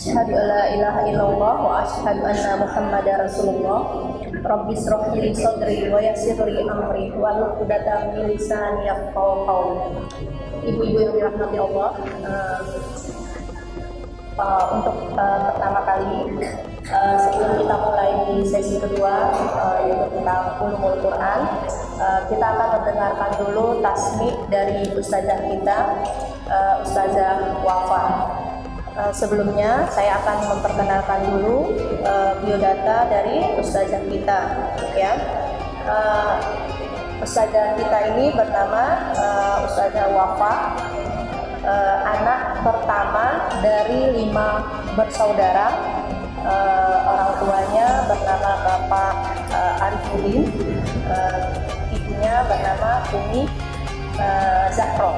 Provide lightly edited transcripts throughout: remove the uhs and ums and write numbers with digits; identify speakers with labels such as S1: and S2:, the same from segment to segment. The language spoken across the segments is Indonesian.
S1: Asyhadu an la ilaha illallah wa asyhadu anna Muhammadar Rasulullah. Rabbi shrah li sadri wa yassir li amri wahlul 'uqdatam min lisani yafqahu qawli. Ibu-ibu yang dirahmati Allah, untuk pertama kali sebelum kita mulai di sesi kedua yaitu tentang ulumul Quran, kita akan mendengarkan dulu tasmi' dari ustazah kita, Ustazah Wafa. Sebelumnya saya akan memperkenalkan dulu biodata dari ustazah kita, ya. Ustazah kita ini bernama Ustazah Wafa, anak pertama dari 5 bersaudara. Orang tuanya bernama Bapak Arifudin, ibunya bernama Umi Zahro.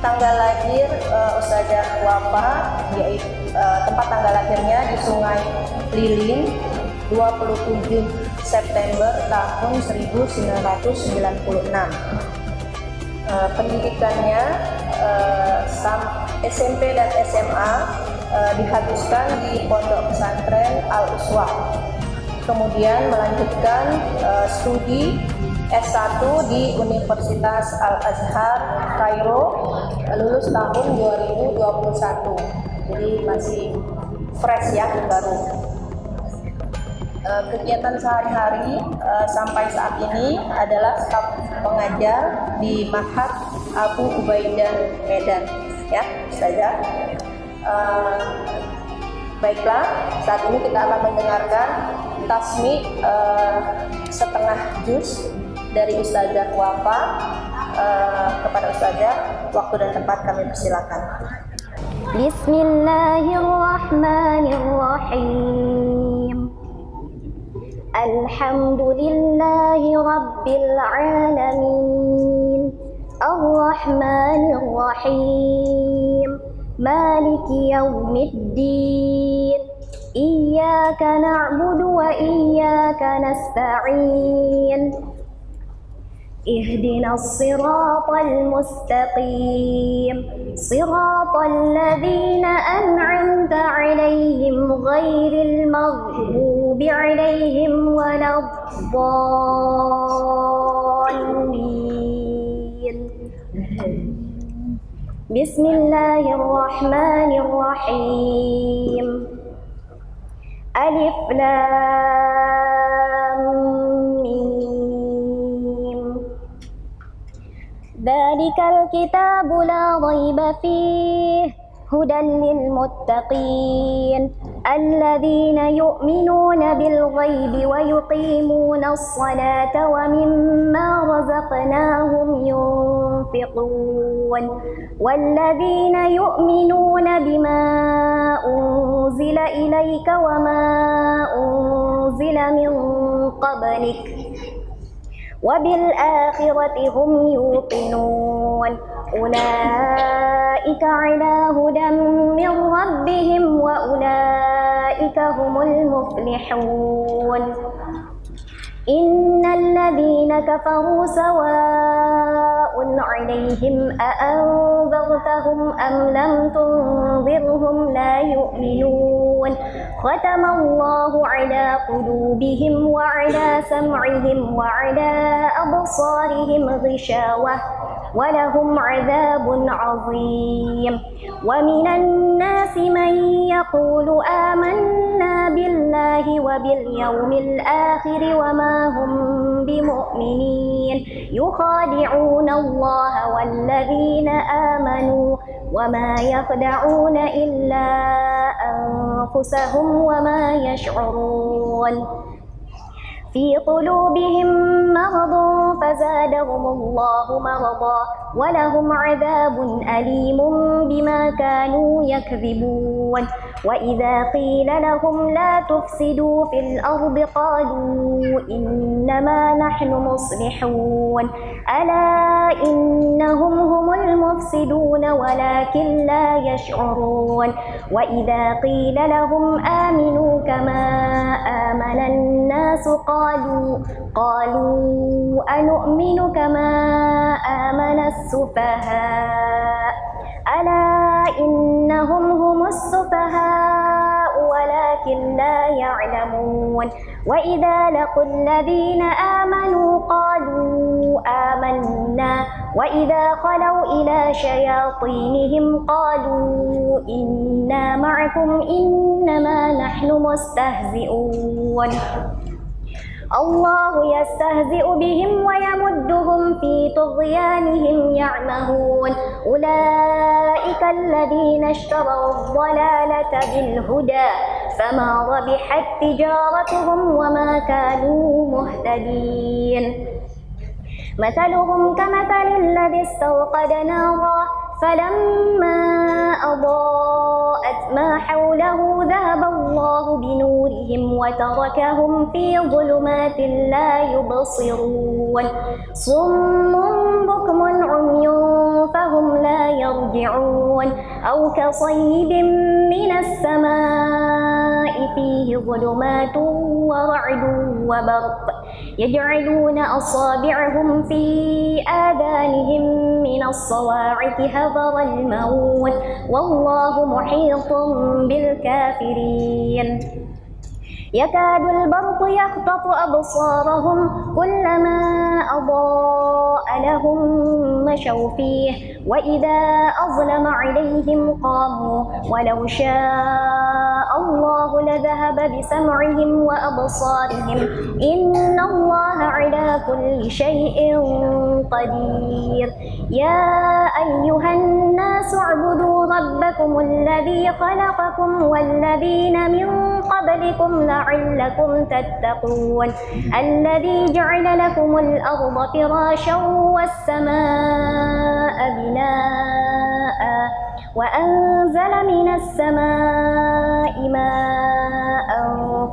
S1: Tanggal lahir Ustazah Wafa, yaitu tempat tanggal lahirnya di Sungai Lilin, 27 September tahun 1996. Pendidikannya SMP dan SMA dihabiskan di Pondok Pesantren Al-Uswah. Kemudian melanjutkan studi S1 di Universitas Al-Azhar Kairo, lulus tahun 2021. Jadi masih fresh ya, baru. Kegiatan sehari-hari sampai saat ini adalah staf pengajar di Ma'had Abu Ubaidah Medan, ya, Ustazah. Baiklah, saat ini kita akan mendengarkan tasmi' setengah juz dari Ustazah Wafa. Kepada Ustazah, waktu dan tempat kami persilakan.
S2: Bismillahirrahmanirrahim. Alhamdulillahi Rabbil Alamin, Ar-Rahmanir-Rahim, Maliki Yawmiddin, Iyyaka na'budu wa iyyaka nasta'in, Ihdinas siratal mustaqim, siratal ladzina an'amta 'alaihim ghairil maghdubi 'alaihim waladdallin. Bismillahirrahmanirrahim. Alif Lam Mim. Dzalikal kitabu la raiba fihi hudan lil muttaqin alladzina yu'minuna bil ghaibi wa yuqimuna as-salata wa mimma razaqnahum yunfiqun walladzina yu'minuna bima unzila ilayka wa ma unzila min qablik wabil akhirati hum yuqinun ulaika ala hudan min rabbihim wa ulaika humul muflihun. Innal ladzina kafaru sawa'un 'alaihim a'anzartahum am lam tunzirhum la yu'minun. Khatamallahu 'ala qulubihim wa 'ala sam'ihim wa 'ala absarihim ghishawah wa lahum 'adzabun 'adzim. Wa minan nasi man yaqulu amanna billahi wa bil yawmil akhir wa ma hum bimu'minin yukhadi'una Allah wal ladzina amanu wa ma yakhda'una illa anfusahum wa ma yash'urun. في قلوبهم مرض فزادهم الله مرضا ولهم عذاب أليم بما كانوا يكذبون. وإذا قيل لهم لا تفسدوا في الأرض قالوا إنما نحن مصلحون ألا إنهم هم المفسدون ولكن لا يشعرون. وإذا قيل لهم آمنوا كما آمن الناس قالوا أنؤمن كما آمن السفهاء ألا إنهم هم السفهاء لا يعلمون وإذا لقوا الذين آمنوا قالوا آمنا وإذا خلوا إلى شياطينهم قالوا إنا معكم إنما نحن مستهزئون الله يستهزئ بهم ويمدهم في طغيانهم يعمهون أولئك الذين اشتروا الضلالة بالهدى فما ربحت تجارتهم وما كانوا مهتدين مثلهم كمثل الذي استوقد نارا فلما أضاءت ما حوله ذهب الله بنورهم وتركهم في ظلمات لا يبصرون صم بكم عمي فهم لا يرجعون أو كصيب من السماء فيه ظلمات ورعد وبرق يجعلون أصابعهم في آذانهم من الصواعق حذر الموت والله محيط بالكافرين يكاد البرق يخطف أبصارهم كلما أضاء لهم مشوا فيه وإذا أظلم عليهم قاموا ولو شاء الله لذهب بسمعهم وأبصارهم إن الله على كل شيء قدير يا أيها الناس اعبدوا ربكم الذي خلقكم والذين من قبلكم لعلكم تتقون الذي جعل لكم الأرض فراشا والسماء بناء وأنزل من السماء ماء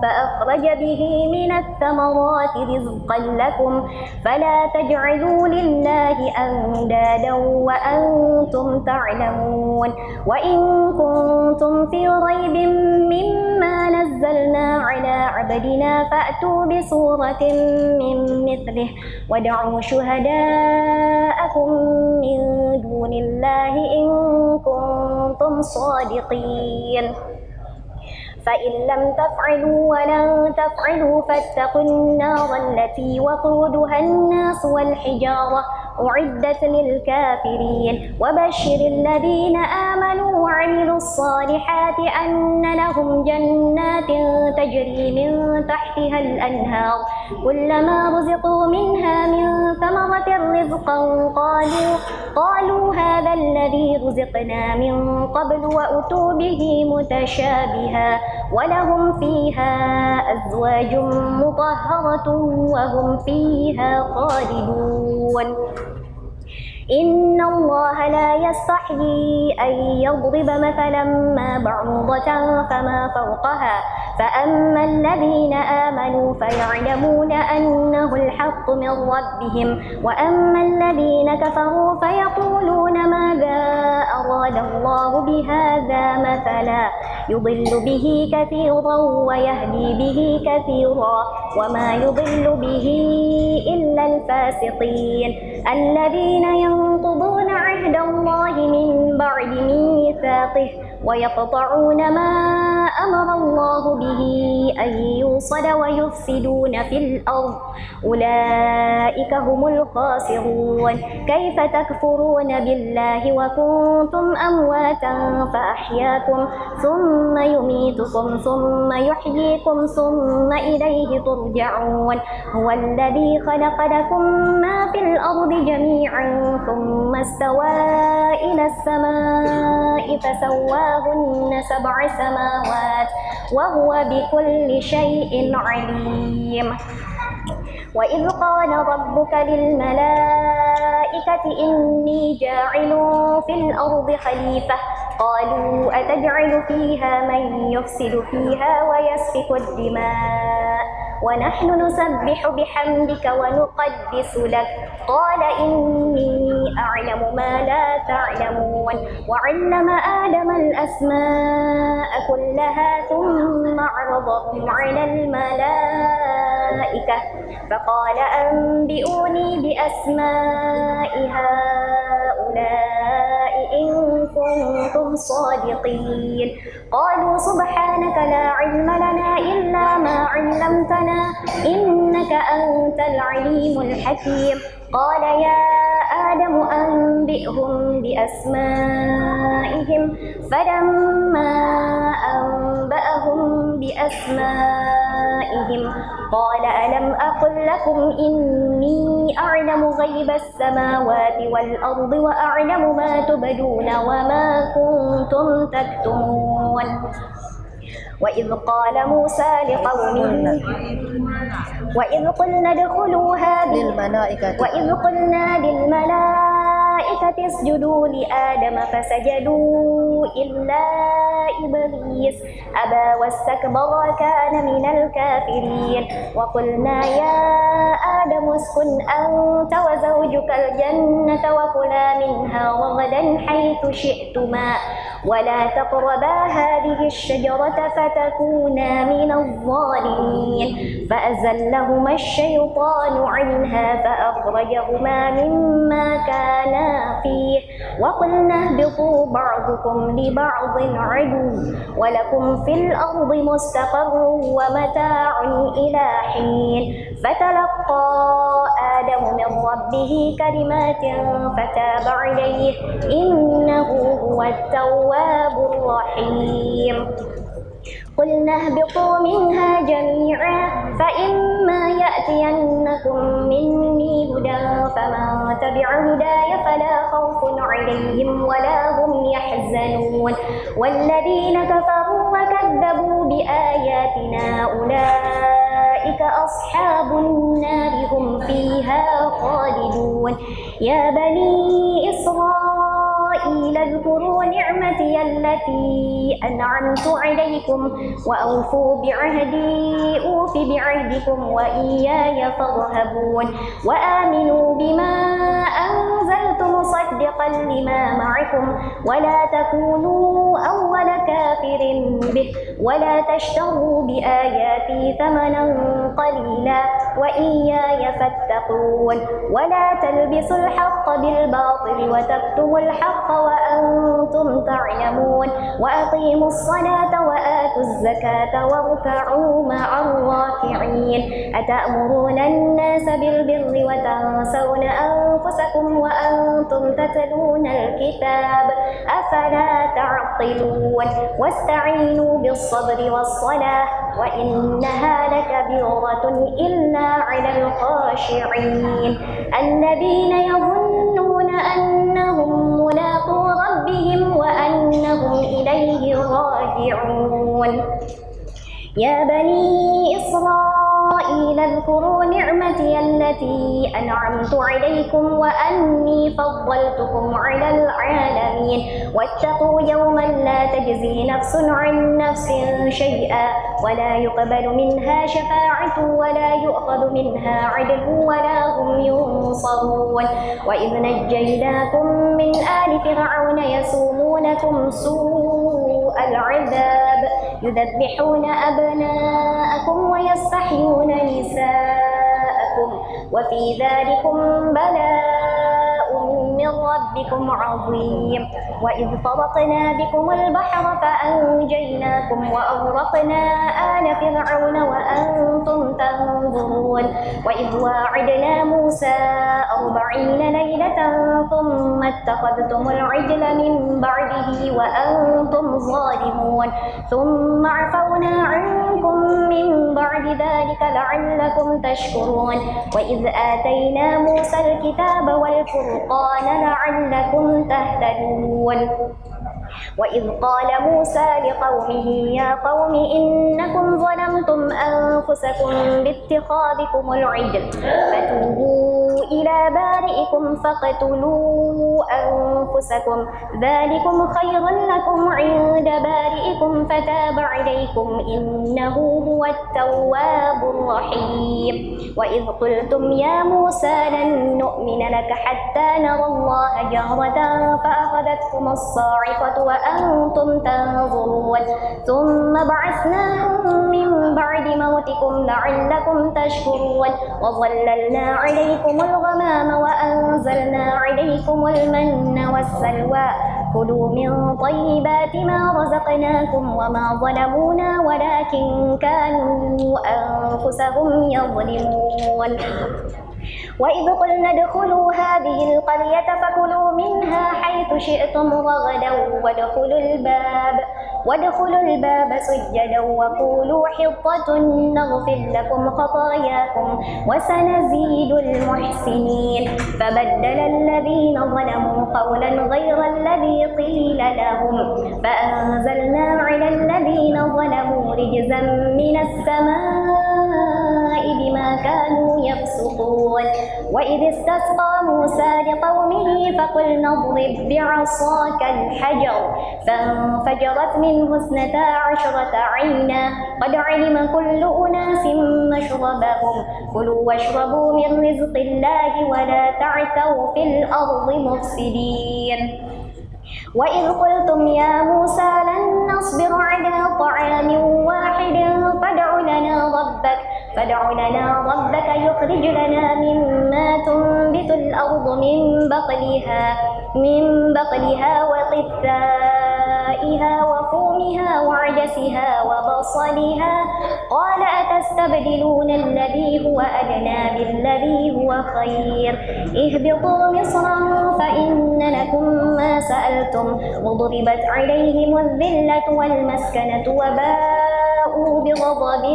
S2: فأخرج به من الثمرات رزقا لكم فلا تجعلوا لله أندادا وأنتم تعلمون وإن كنتم في ريب مما نزلنا على عبدنا فأتوا بسورة من مثله وادعوا شهداءكم من دون الله إن كنتم صادقين فإن لم تفعلوا ولن تفعلوا فاتقوا النار التي وقودها الناس والحجارة أعدت للكافرين وبشر الذين آمنوا وعملوا الصالحات أن لهم جنات تجري من تحتها الأنهار كلما رزقوا منها من ثمرة رزقا قالوا هذا الذي رزقنا من قبل وأتوا به متشابها ولهم فيها أزواج مطهرة وهم فيها خالدون إن الله لا يستحيي أن يضرب مثلا ما بعوضة فما فوقها فأما الذين آمنوا فيعلمون أنه الحق من ربهم وأما الذين كفروا فيقولون ماذا أراد الله بهذا مثلا يضل به كثيرا ويهدي به كثيرا وما يضل به إلا الفاسقين الذين ينقضون عهد الله من بعد ميثاقه ويقطعون ما أمر الله به أن يوصل ويفسدون في الأرض أولئك هم الخاسرون كيف تكفرون بالله وكنتم أمواتا فأحياكم ثم يميتكم ثم يحييكم ثم إليه ترجعون هو الذي خلق لكم ما في الأرض جميعا ثم استوى إلى السماء فسواهن 7 سماوات وهو بكل شيء عليم وإذ قال ربك للملائكة إني جاعل في الأرض خليفة قالوا أتجعل فيها من يفسد فيها ويسفك الدماء ونحن نسبح بحمدك ونقدس لك قال إني أعلم ما لا تعلمون وعلم آدم الأسماء كلها ثم عرضهم على الملائكة فقال أنبئوني بأسماء هؤلاء إن كنتم صادقين قالوا سبحانك لا علم لنا إلا ما علمتنا إنك أنت العليم الحكيم قال يا آدم أنبئهم بأسمائهم فلما أنبأهم بأسمائهم قال ألم أقل لكم إني أعلم غيب السماوات والأرض وأعلم ما تبدون وما كنتم تكتمون وإذ قال موسى لقومه وإذ قلنا ادخلوا هذه وإذ قلنا للملائكة اسجدوا لآدم فسجدوا إلا إبليس أبى واستكبر وكان من الكافرين وقلنا يا آدم اسكن أنت وزوجك الجنة وكلا منها رغدا حيث شئتما ولا تقربا هذه الشجرة فتكونا من الظالمين فأزلهما الشيطان عنها فأخرجهما مما كانا فيه وقلنا اهبطوا بعضكم لبعض عدو ولكم في الأرض مستقر ومتاع إلى حين فتلقى آدم من ربه كلمات فتاب عليه إنه هو التواب الرحيم قلنا اهبطوا منها جميعا فإما يأتينكم مني هدى فمن تبع هداي فلا خوف عليهم ولا هم يحزنون والذين كفروا وكذبوا بآياتنا أولئك أصحاب النار هم فيها خالدون يا بني إسرائيل اذكروا نعمتي التي أنعمت عليكم وأوفوا بعهدي أوف بعهدكم وإياي فارهبون وآمنوا بما أنزلت مصدقا لما معكم ولا تكونوا أول كافر به ولا تشتروا بآياتي ثمنا قليلا وإياي فاتقون ولا تلبسوا الحق بالباطل وتكتموا الحق وأنتم تعلمون وأقيموا الصلاة وآتوا الزكاة واركعوا مع الراكعين أتأمرون الناس بالبر وتنسون أنفسكم وأنتم تتلون الكتاب أفلا تعقلون واستعينوا بالصبر والصلاة وإنها لكبيرة إلا على الخاشعين الذين يظنون أنهم ملاقو ربهم وأنهم إليه راجعون يا بني إسرائيل اذكروا نعمتي التي أنعمت عليكم وأني فضلتكم على العالمين واتقوا يوما لا تجزي نفس عن نفس شيئا ولا يقبل منها شفاعة ولا يؤخذ منها عدل ولا هم ينصرون وإذ نجيناكم من آل فرعون يسومونكم سوء العذاب يذبحون أبناءكم ويستحيون نساءكم وفي ذلكم بلاء من ربكم عظيم وإذ فرقنا بكم البحر فأنجيناكم وأغرقنا آل فرعون وأنتم تنظرون وإذ واعدنا موسى 40 ليلة ثم اتخذتم العجل من بعده وأنتم ظالمون ثم عفونا عنكم من بعد ذلك لعلكم تشكرون وإذ آتينا موسى الكتاب والفرقان لعلكم تهتدون وإذ قال موسى لقومه يا قوم إنكم ظلمتم أنفسكم باتخاذكم العجل فتوبوا إلى بارئكم فاقتلوا أنفسكم ذلكم خير لكم عند بارئكم فتاب عليكم إنه هو التواب الرحيم وإذ قلتم يا موسى لن نؤمن لك حتى نرى الله جهرة فأخذتكم الصاعقة وأنتم تنظرون ثم بعثناكم من بعد موتكم لعلكم تشكرون وظللنا عليكم الغمام وأنزلنا عليكم المن والسلوى كلوا من طيبات ما رزقناكم وما ظلمونا ولكن كانوا أنفسهم يظلمون وإذ قلنا ادخلوا هذه القرية فكلوا منها حيث شئتم رغدا وادخلوا الباب سجدا وقولوا حطة نغفر لكم خطاياكم وسنزيد المحسنين فبدل الذين ظلموا قولا غير الذي قيل لهم فأنزلنا على الذين ظلموا رجزا من السماء بما كانوا يفسقون وإذ استسقى موسى لقومه فقلنا اضرب بعصاك الحجر فانفجرت منه 12 عينا قد علم كل أناس مشربهم كلوا واشربوا من رزق الله ولا تعثوا في الأرض مفسدين وإذ قلتم يا موسى لن نصبر على طعام واحد فادع لنا ربك يخرج لنا مما تنبت الأرض من بقلها وقثائها وفومها وعدسها وبصلها قال أتستبدلون الذي هو أدنى بالذي هو خير اهبطوا مصرا فإن لكم ما سألتم وضربت عليهم الذلة والمسكنة وباءوا بغضب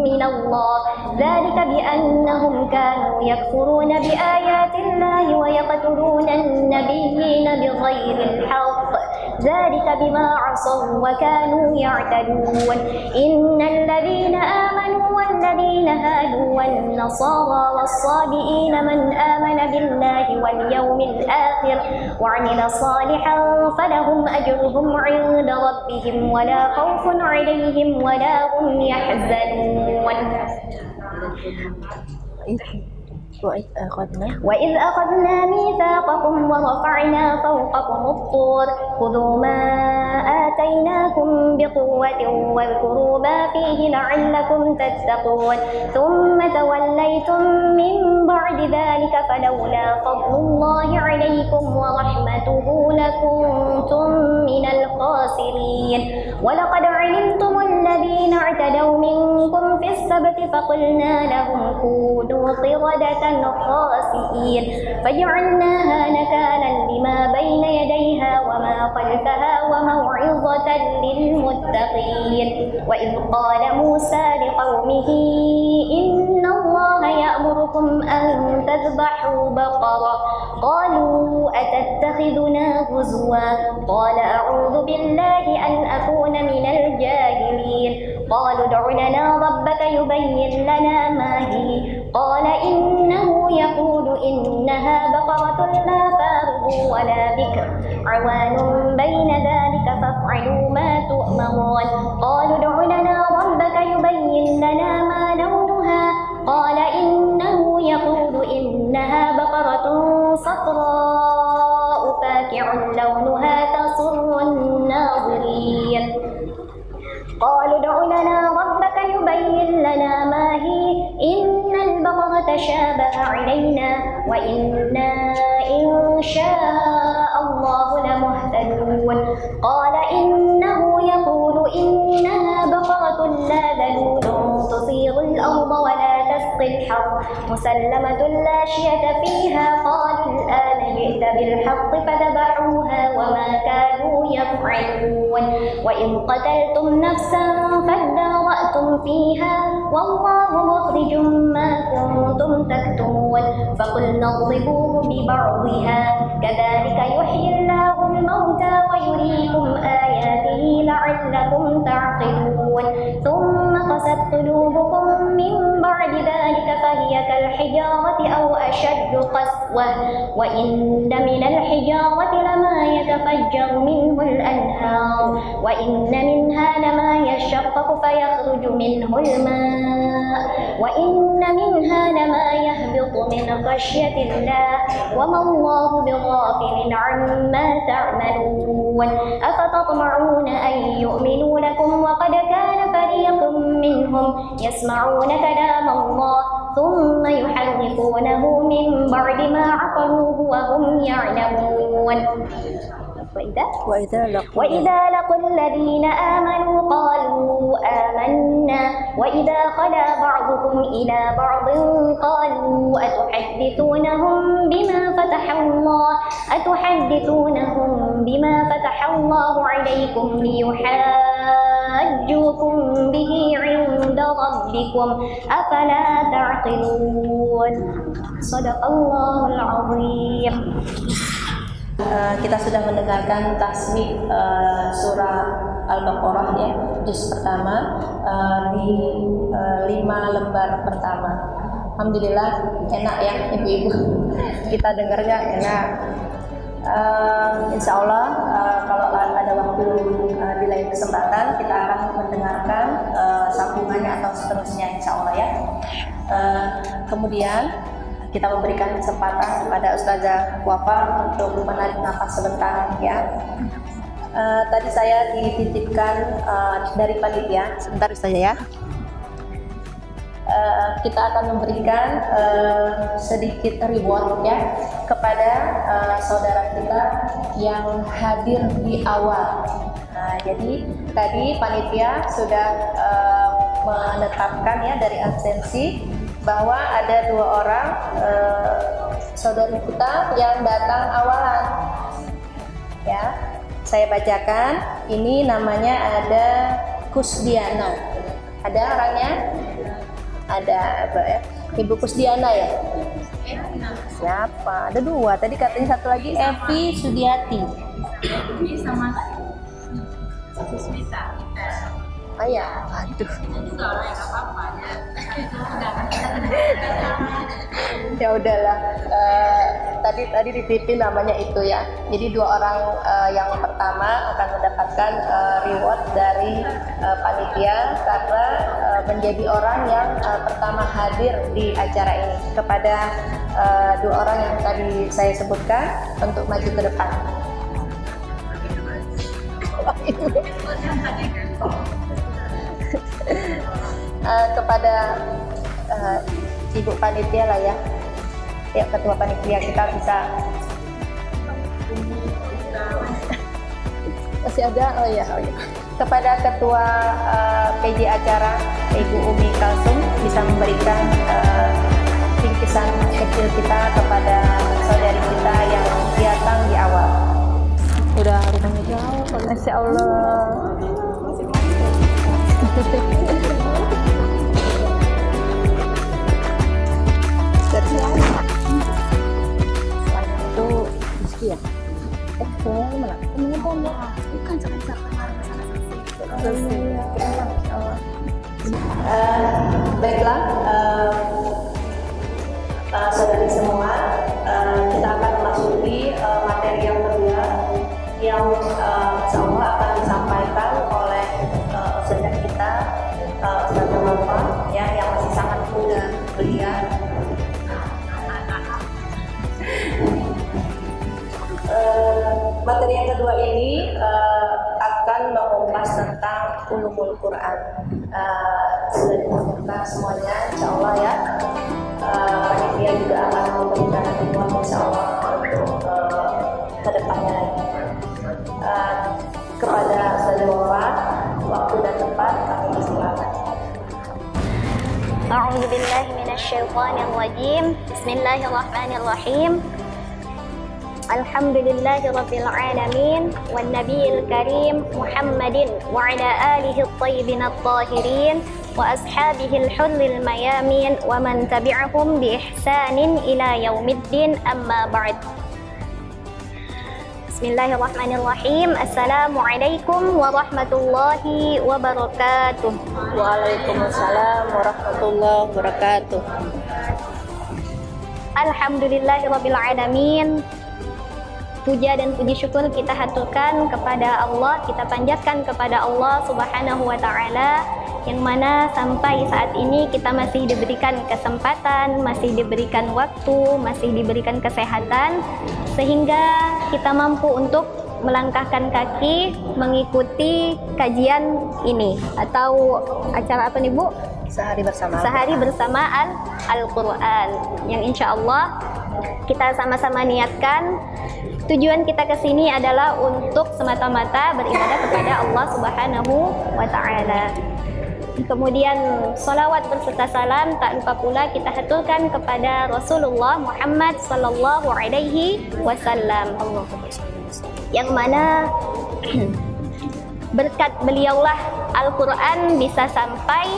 S2: من الله ذلك بأنهم كانوا يكفرون بآيات الله ويقتلون النبيين بغير الحق ذلك بما عصوا وكانوا يعتدون إن الذين آمنوا والذين هادوا والنصارى والصابئين من آمن بالله واليوم الآخر وعمل صالحا فلهم أجرهم عند ربهم ولا خوف عليهم ولا هم يحزنون وإذ أخذنا ميثاقكم ورفعنا فوقكم الطور خذوا ما آتيناكم بقوة واذكروا ما فيه لعلكم تتقون ثم توليتم من بعد ذلك فلولا فضل الله عليكم ورحمته لكنتم من الخاسرين ولقد علمتم الذين اعتدوا منكم في السبت فقلنا لهم كونوا قردة خاسئين فجعلناها نكالا لما بين يديها وما خلفها وموعظة للمتقين وإذ قال موسى لقومه إن الله يأمركم أن تذبحوا بقرة قالوا أتتخذنا هزوا قال أعوذ بالله أن أكون من الجاهلين قالوا ادع لنا ربك يبين لنا ما هي قال إنه يقول إنها بقرة لا فارض ولا بكر عوان بين ذلك فافعلوا ما تؤمرون قالوا ادع لنا ربك يبين لنا ما لونها قال إنه يقول إنها بقرة صفراء فاكع لونها تسر الناظرين قالوا ادع لنا ربك يبين لنا ما هي إن البقرة شابه علينا وإنا إن شاء الله لمهتدون قال إنه يقول إنها بقرة لا ذلول تثير الأرض ولا تسقي الحرث مسلمة لا شية فيها قالوا الآن جئت بالحق فذبحوها وما كانوا يفعلون وإن قتلتم نفسا فادارأتم فيها والله مخرج ما كنتم تكتمون فقلنا اضربوه ببعضها كذلك يحيي الله الموتى ويريكم آياته لعلكم تعقلون ثم قست قلوبكم من بعد ذلك فهي كالحجارة أو أشد قسوة وإن من الحجارة لما يتفجر منه الأنهار وإن منها لما يشقق فيخرج منه الماء وإن منها لما يهبط من خشية الله وما الله بغافل عما تعملون أفتطمعون أن يؤمنوا لكم وقد كان فريق منهم يسمعون كلام الله ثم يحرفونه من بعد ما عقلوه وهم يعلمون وإذا لقوا الذين آمنوا قالوا آمنا وإذا خلا بعضهم إلى بعض قالوا أتحدثونهم بما فتح الله عليكم ليحاجوكم به عند ربكم أفلا تعقلون صدق الله العظيم.
S1: Kita sudah mendengarkan tasmih surah Al-Baqarah ya, juz pertama di 5 lembar pertama. Alhamdulillah enak ya ibu-ibu, kita dengarnya enak. Insya Allah kalau ada waktu di lain kesempatan kita akan mendengarkan sambungannya atau seterusnya insya Allah ya. Kemudian kita memberikan kesempatan kepada Ustazah Wafa untuk menarik nafas sebentar ya. Tadi saya dititipkan dari panitia, sebentar Ustazah ya. Kita akan memberikan sedikit reward ya kepada saudara kita yang hadir di awal. Nah, jadi tadi panitia sudah menetapkan ya dari absensi bahwa ada 2 orang saudari kita yang datang awalan. Ya, saya bacakan. Ini namanya ada Kusdiana. Ada orangnya? Ada apa ya? Ibu Kusdiana ya? Siapa? Ada 2. Tadi katanya satu lagi Evi Sudiati.
S3: Ini sama Susmita.
S1: Oh ya, aduh.
S3: Itu orang yang apa-apa
S1: ya udahlah. Tadi dititipin namanya itu ya. Jadi 2 orang yang pertama akan mendapatkan reward dari panitia karena menjadi orang yang pertama hadir di acara ini. Kepada 2 orang yang tadi saya sebutkan untuk maju ke depan. Kepada ibu panitia lah ya, ketua panitia kita bisa masih ada. Oh ya. Kepada ketua PJ acara Ibu Umi Kalsum bisa memberikan bingkisan kecil kita kepada saudari kita yang datang di awal. Udah rumahnya jauh, Masya Allah. Itu Rizky ya? Mana? Bukan baiklah, saudari semua, kita akan memasuki materi yang kedua yang insya Allah akan disampaikan oleh saudara kita Ustazah Wafa ya, yang masih sangat muda belia. Materi yang kedua ini akan mengupas tentang ulumul Quran. Sudah ditentukan semuanya, insya Allah ya. Panitia juga akan memberikan dukungan insya Allah untuk kedepannya lagi. Kepada Ustazah Wafa, waktu dan tempat kami persilakan.
S2: A'udzu billahi minasyaitonir rajim. Bismillahirrahmanirrahim. Alhamdulillahi rabbil alamin wan nabiyil karim Muhammadin wa ala alihi at-tayyibin at-tahirin wa ashabihi al-hullil mayamin wa man tabi'ahum bi ihsanin ila yaumiddin, amma ba'd. Bismillahirrahmanirrahim. Assalamualaikum warahmatullahi wabarakatuh.
S1: Waalaikumsalam warahmatullahi wabarakatuh.
S2: Alhamdulillahirabbil alamin. Puja dan puji syukur kita haturkan kepada Allah, kita panjatkan kepada Allah Subhanahu wa taala, yang mana sampai saat ini kita masih diberikan kesempatan, masih diberikan waktu, masih diberikan kesehatan, sehingga kita mampu untuk melangkahkan kaki mengikuti kajian ini atau acara apa nih Bu?
S1: Sehari bersama.
S2: Sehari bersama Al-Quran, yang insya Allah kita sama-sama niatkan tujuan kita ke sini adalah untuk semata-mata beribadah kepada Allah Subhanahu wa Ta'ala. Kemudian salawat berserta salam tak lupa pula kita haturkan kepada Rasulullah Muhammad sallallahu alaihi wasallam, yang mana berkat beliaulah Al-Quran bisa sampai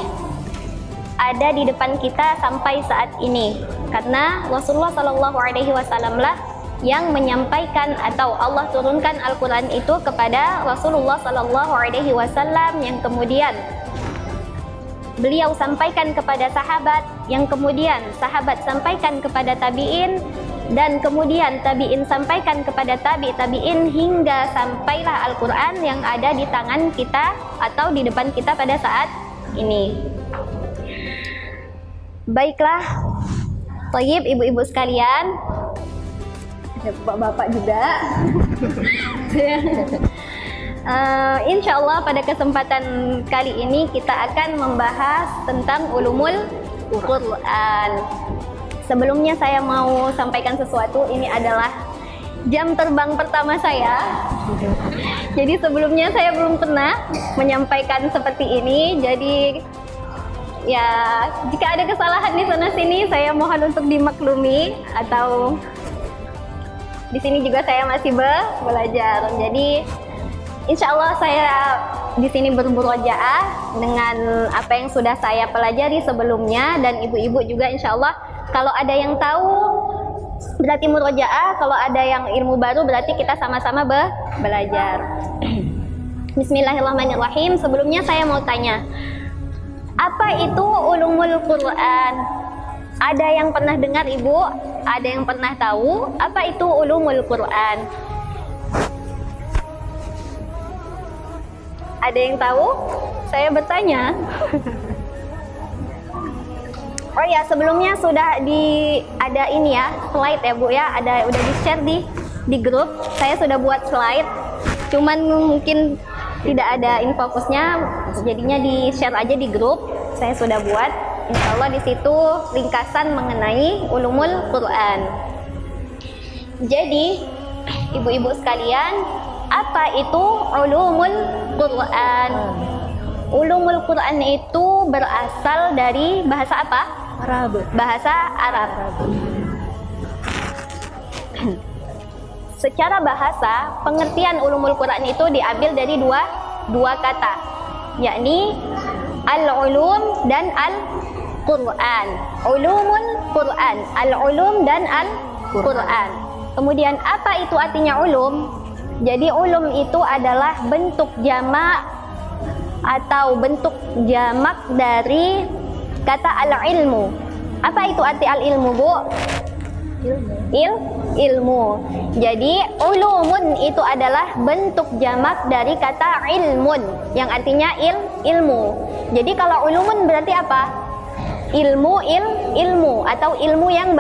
S2: ada di depan kita sampai saat ini, karena Rasulullah sallallahu alaihi wasallam lah yang menyampaikan atau Allah turunkan Al-Quran itu kepada Rasulullah sallallahu alaihi wasallam, yang kemudian beliau sampaikan kepada sahabat, yang kemudian sahabat sampaikan kepada tabi'in, dan kemudian tabi'in sampaikan kepada tabi'in, hingga sampailah Al-Quran yang ada di tangan kita atau di depan kita pada saat ini. Baiklah, thayyib ibu-ibu sekalian, ada bapak-bapak juga. Insya Allah pada kesempatan kali ini kita akan membahas tentang ulumul Quran. Sebelumnya saya mau sampaikan sesuatu. Ini adalah jam terbang pertama saya. Jadi sebelumnya saya belum pernah menyampaikan seperti ini. Jadi ya, jika ada kesalahan di sana sini saya mohon untuk dimaklumi, atau di sini juga saya masih belajar. Jadi insya Allah saya di sini bermurojaah dengan apa yang sudah saya pelajari sebelumnya, dan ibu-ibu juga insya Allah kalau ada yang tahu berarti murojaah, kalau ada yang ilmu baru berarti kita sama-sama belajar. Bismillahirrahmanirrahim. Sebelumnya saya mau tanya, apa itu ulumul Quran? Ada yang pernah dengar ibu? Ada yang pernah tahu apa itu ulumul Quran? Ada yang tahu? Saya bertanya. Oh ya, sebelumnya sudah ada ini ya, slide ya Bu ya, udah di-share di grup. Saya sudah buat slide. Cuman mungkin tidak ada infokusnya, jadinya di-share aja di grup. Saya sudah buat. Insya Allah di situ ringkasan mengenai ulumul Quran. Jadi, ibu-ibu sekalian, apa itu ulumul Quran? Ulumul Quran itu berasal dari bahasa apa?
S1: Arab.
S2: Bahasa Arab. Secara bahasa, pengertian ulumul Quran itu diambil dari dua kata, yakni al-ulum dan al-Quran. Ulumul Quran, al-ulum dan al-Quran. Kemudian apa itu artinya ulum? Jadi ulum itu adalah bentuk jamak atau bentuk jamak dari kata al-ilmu. Apa itu arti al-ilmu, Bu? Ilmu. Jadi ulumun itu adalah bentuk jamak dari kata ilmun, yang artinya ilmu. Jadi kalau ulumun berarti apa? Ilmu atau ilmu yang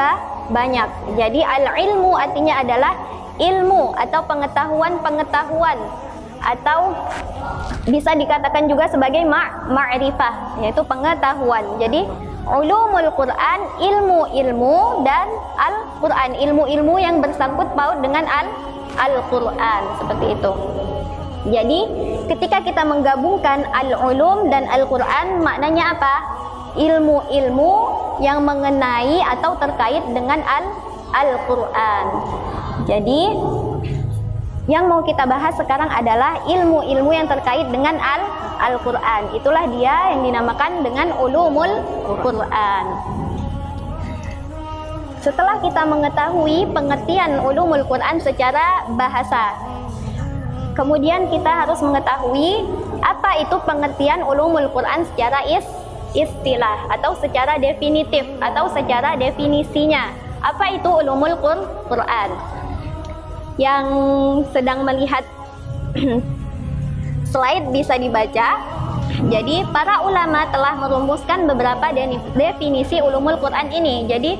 S2: banyak. Jadi al-ilmu artinya adalah ilmu atau pengetahuan, atau bisa dikatakan juga sebagai ma'rifah, yaitu pengetahuan. Jadi ulumul Quran, ilmu-ilmu, dan Al-Quran, ilmu-ilmu yang bersangkut paut dengan Al-Quran, seperti itu. Jadi ketika kita menggabungkan al-ulum dan Al-Quran, maknanya apa? Ilmu-ilmu yang mengenai atau terkait dengan Al-Quran. Jadi yang mau kita bahas sekarang adalah ilmu-ilmu yang terkait dengan Al-Quran. Itulah dia yang dinamakan dengan ulumul Quran. Setelah kita mengetahui pengertian ulumul Quran secara bahasa, kemudian kita harus mengetahui apa itu pengertian ulumul Quran secara istilah atau secara definitif atau secara definisinya. Apa itu ulumul Quran? Yang sedang melihat slide bisa dibaca. Jadi para ulama telah merumuskan beberapa definisi ulumul Quran ini. Jadi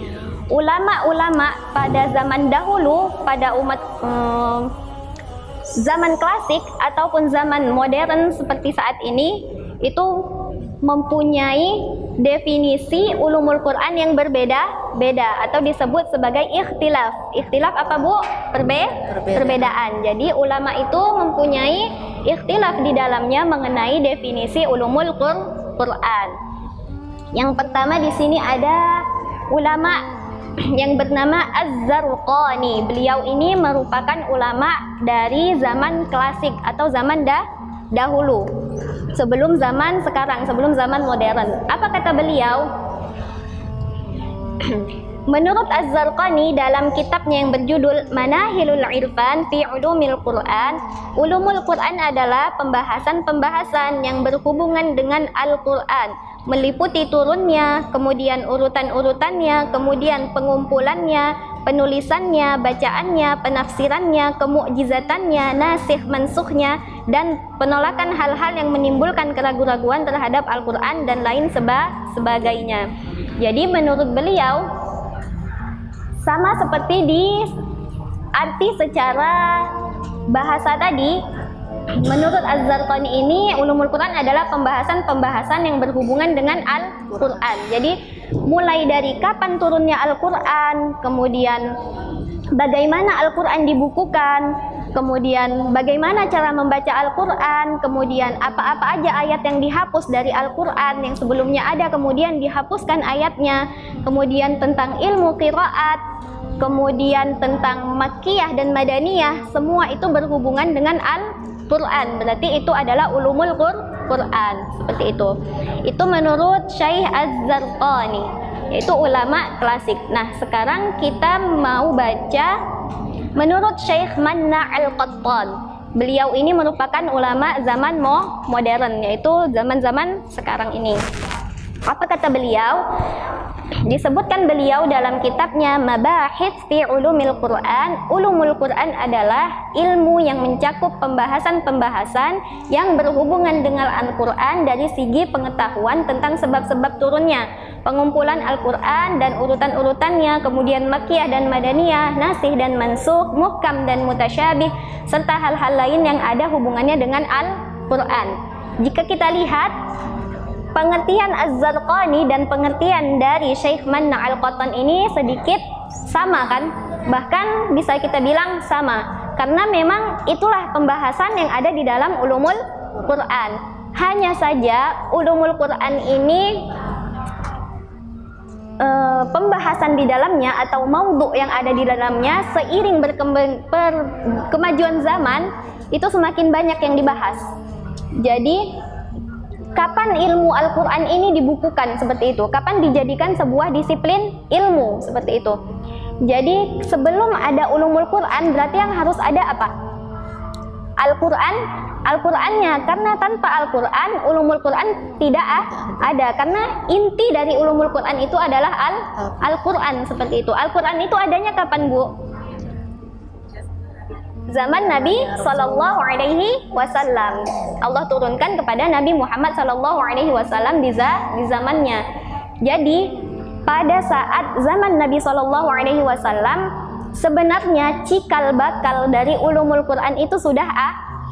S2: ulama-ulama pada zaman dahulu, pada umat zaman klasik ataupun zaman modern seperti saat ini itu mempunyai definisi ulumul Quran yang berbeda-beda atau disebut sebagai ikhtilaf. Ikhtilaf apa Bu? Perbedaan. Jadi ulama itu mempunyai ikhtilaf di dalamnya mengenai definisi ulumul Quran. Yang pertama di sini ada ulama yang bernama Az-Zarqani. Beliau ini merupakan ulama dari zaman klasik atau zaman dahulu, sebelum zaman sekarang, sebelum zaman modern. Apa kata beliau? Menurut Az-Zarqani dalam kitabnya yang berjudul Manahilul Irfan fi Ulumil Quran, ulumul Quran adalah pembahasan-pembahasan yang berhubungan dengan Al-Quran, meliputi turunnya, kemudian urutan-urutannya, kemudian pengumpulannya, penulisannya, bacaannya, penafsirannya, kemukjizatannya, nasikh mansukhnya, dan penolakan hal-hal yang menimbulkan keraguan-raguan terhadap Al-Quran dan lain sebagainya. Jadi menurut beliau sama seperti di arti secara bahasa tadi. Menurut Az-Zarqani ini ulumul Quran adalah pembahasan-pembahasan yang berhubungan dengan Al-Quran. Jadi mulai dari kapan turunnya Al-Quran, kemudian bagaimana Al-Quran dibukukan, kemudian bagaimana cara membaca Al-Quran, kemudian apa-apa aja ayat yang dihapus dari Al-Quran yang sebelumnya ada kemudian dihapuskan ayatnya, kemudian tentang ilmu qiraat, kemudian tentang Makkiyah dan Madaniyah, semua itu berhubungan dengan Al-Quran. Berarti itu adalah ulumul Quran. Seperti itu. Itu menurut Syekh Az-Zarqani, yaitu ulama klasik. Nah, sekarang kita mau baca menurut Syekh Manna' Al-Qattan. Beliau ini merupakan ulama zaman modern, yaitu zaman-zaman sekarang ini. Apa kata beliau? Disebutkan beliau dalam kitabnya Mabahits fi Ulumil Quran. Ulumul Quran adalah ilmu yang mencakup pembahasan-pembahasan yang berhubungan dengan Al-Quran dari segi pengetahuan tentang sebab-sebab turunnya, pengumpulan Al-Quran dan urutan-urutannya, kemudian Makkiyah dan Madaniyah, nasikh dan mansukh, muhkam dan mutasyabih, serta hal-hal lain yang ada hubungannya dengan Al-Quran. Jika kita lihat pengertian Az-Zarqani dan pengertian dari Syekh Manna' Al-Qattan ini sedikit sama kan? Bahkan bisa kita bilang sama, karena memang itulah pembahasan yang ada di dalam ulumul Quran. Hanya saja ulumul Quran ini pembahasan di dalamnya atau maudhu yang ada di dalamnya seiring kemajuan zaman itu semakin banyak yang dibahas. Jadi kapan ilmu Al-Quran ini dibukukan seperti itu? Kapan dijadikan sebuah disiplin ilmu seperti itu? Jadi sebelum ada ulumul Quran berarti yang harus ada apa? Al-Qurannya, karena tanpa Al-Quran, ulumul Quran tidak ada. Karena inti dari ulumul Quran itu adalah Al-Quran seperti itu. Al-Quran itu adanya kapan Bu? Zaman Nabi Sallallahu Alaihi Wasallam. Allah turunkan kepada Nabi Muhammad Sallallahu Alaihi Wasallam di zamannya. Jadi pada saat zaman Nabi Sallallahu Alaihi Wasallam sebenarnya cikal bakal dari ulumul Quran itu sudah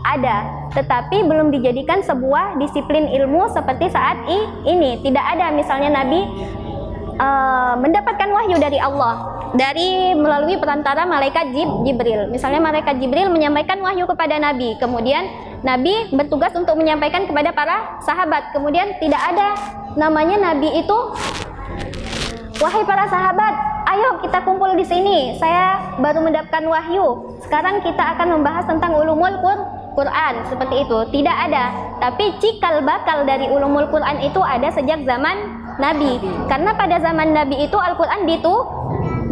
S2: ada, tetapi belum dijadikan sebuah disiplin ilmu seperti saat ini. Tidak ada misalnya Nabi mendapatkan wahyu dari Allah melalui perantara malaikat Jibril. Misalnya malaikat Jibril menyampaikan wahyu kepada Nabi, kemudian Nabi bertugas untuk menyampaikan kepada para sahabat. Kemudian tidak ada namanya Nabi itu, wahai para sahabat, ayo kita kumpul di sini, saya baru mendapatkan wahyu, sekarang kita akan membahas tentang ulumul Quran, seperti itu. Tidak ada. Tapi cikal bakal dari ulumul Quran itu ada sejak zaman Nabi. Karena pada zaman Nabi itu Al-Quran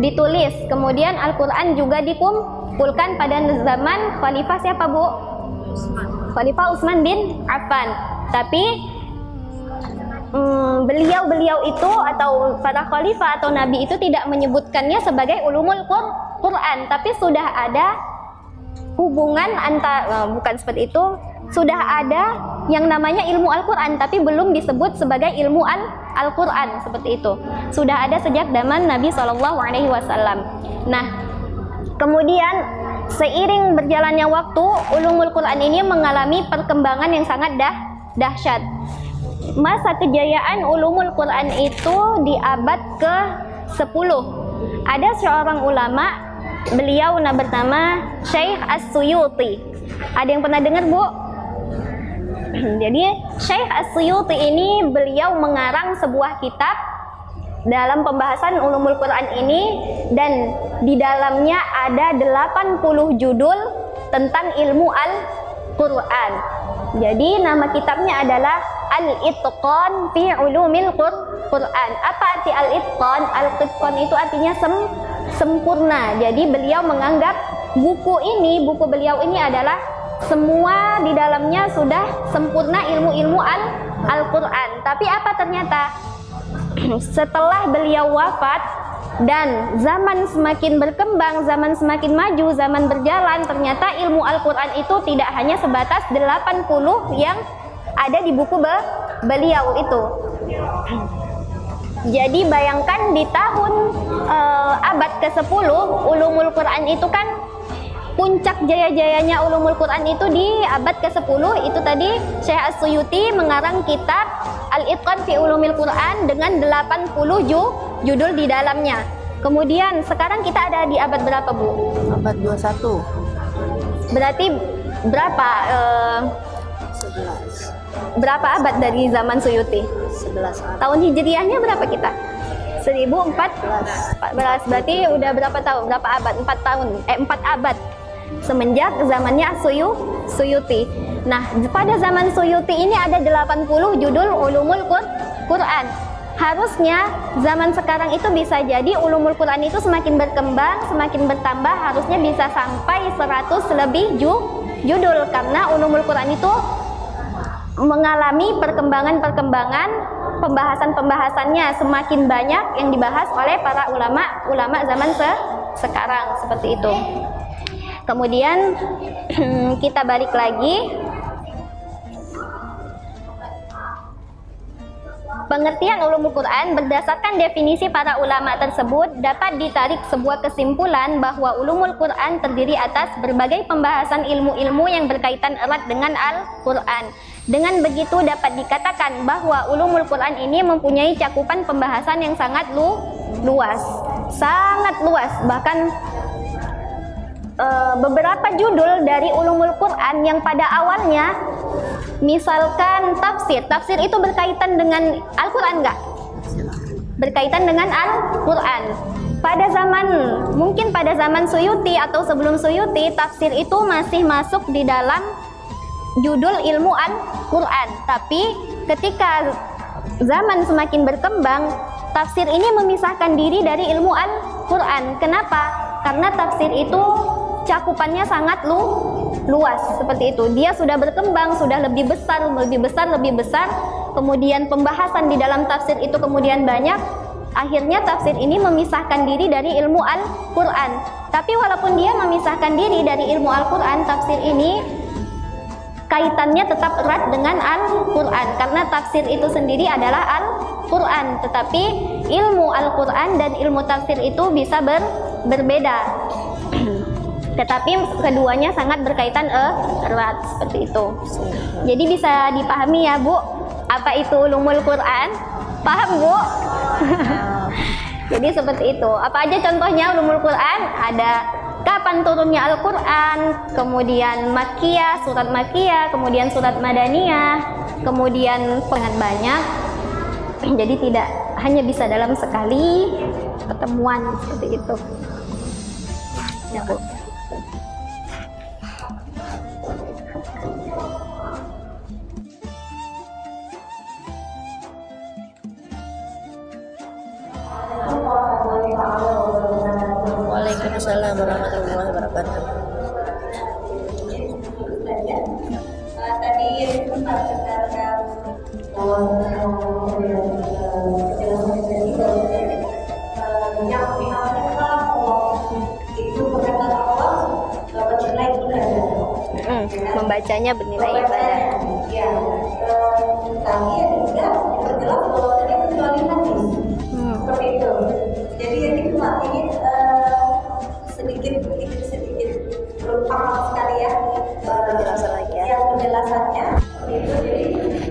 S2: ditulis, kemudian Al-Quran juga dikumpulkan pada zaman Khalifah siapa Bu? Khalifah Utsman bin Affan. Tapi beliau itu atau para khalifah atau nabi itu tidak menyebutkannya sebagai ulumul Quran, tapi sudah ada hubungan bukan seperti itu, sudah ada yang namanya ilmu Al-Quran tapi belum disebut sebagai ilmu Al-Quran seperti itu. Sudah ada sejak zaman Nabi SAW. Nah, kemudian seiring berjalannya waktu, ulumul Quran ini mengalami perkembangan yang sangat dahsyat. Masa kejayaan ulumul Quran itu di abad ke-10. Ada seorang ulama, beliau bernama Syekh As-Suyuti. Ada yang pernah dengar, Bu? Jadi Syekh As-Suyuti ini beliau mengarang sebuah kitab dalam pembahasan ulumul Quran ini, dan di dalamnya ada 80 judul tentang ilmu Al-Quran. Jadi nama kitabnya adalah Al-Itqan fi Ulumil Quran. Apa arti Al-Itqan? Al-Itqan itu artinya sempurna. Jadi beliau menganggap buku beliau ini adalah semua di dalamnya sudah sempurna ilmu-ilmu Al-Quran. Tapi apa ternyata? Setelah beliau wafat dan zaman semakin berkembang, zaman semakin maju, zaman berjalan, ternyata ilmu Al-Quran itu tidak hanya sebatas 80 yang ada di buku beliau itu. Jadi bayangkan di tahun abad ke-10, ulumul Quran itu kan puncak jaya-jayanya ulumul Quran itu di abad ke-10. Itu tadi Syekh As-Suyuti mengarang kitab Al-Itqan fi Ulumil Quran dengan 80 judul di dalamnya. Kemudian sekarang kita ada di abad berapa, Bu?
S1: Abad 21.
S2: Berarti berapa
S1: 11.
S2: berapa abad dari zaman Suyuti?
S1: 11 abad.
S2: Tahun Hijriahnya berapa kita? 1014. Berarti udah berapa tahun? Berapa abad? 4 abad. Semenjak zamannya Suyuti. Nah, pada zaman Suyuti ini ada 80 judul ulumul Quran. Harusnya zaman sekarang itu bisa jadi ulumul Quran itu semakin berkembang, semakin bertambah, harusnya bisa sampai 100 lebih judul, karena ulumul Quran itu mengalami perkembangan-perkembangan, pembahasan-pembahasannya semakin banyak yang dibahas oleh para ulama zaman sekarang, seperti itu. Kemudian kita balik lagi. Pengertian ulumul Quran berdasarkan definisi para ulama tersebut dapat ditarik sebuah kesimpulan bahwa ulumul Quran terdiri atas berbagai pembahasan ilmu-ilmu yang berkaitan erat dengan Al-Quran. Dengan begitu dapat dikatakan bahwa ulumul Quran ini mempunyai cakupan pembahasan yang sangat luas. Bahkan beberapa judul dari ulumul Quran yang pada awalnya, misalkan tafsir itu berkaitan dengan Al-Quran nggak? Berkaitan dengan Al-Quran. Mungkin pada zaman Suyuti atau sebelum Suyuti, tafsir itu masih masuk di dalam judul ilmu Al-Quran. Tapi ketika zaman semakin berkembang, tafsir ini memisahkan diri dari ilmu Al-Quran. Kenapa? Karena tafsir itu cakupannya sangat luas, seperti itu. Dia sudah berkembang, sudah lebih besar. Kemudian pembahasan di dalam tafsir itu kemudian banyak. Akhirnya tafsir ini memisahkan diri dari ilmu Al-Quran. Tapi walaupun dia memisahkan diri dari ilmu Al-Quran, tafsir ini kaitannya tetap erat dengan Al-Quran, karena tafsir itu sendiri adalah Al-Quran. Tetapi ilmu Al-Quran dan ilmu tafsir itu bisa berbeda. Tetapi keduanya sangat berkaitan erat, seperti itu. Jadi bisa dipahami ya, Bu, apa itu ulumul Quran? Paham, Bu? Jadi seperti itu. Apa aja contohnya ulumul Quran? Ada kapan turunnya Al-Quran, kemudian Makkiyah, surat Makkiyah, kemudian surat Madaniyah, kemudian sangat banyak. Jadi tidak hanya bisa dalam sekali pertemuan, seperti itu. Ya, Bu.
S1: Waalaikumsalam warahmatullahi wabarakatuh.
S3: Tadi sempat dengarkan yang diambil Allah itu perkataan Allah bernilai ibadah.
S2: Membacanya bernilai ibadah.
S3: Ya, tadi juga diperjelas bahwasanya kecuali hadis. Seperti itu. Jadi yang cuma ingin sedikit itu. Jadi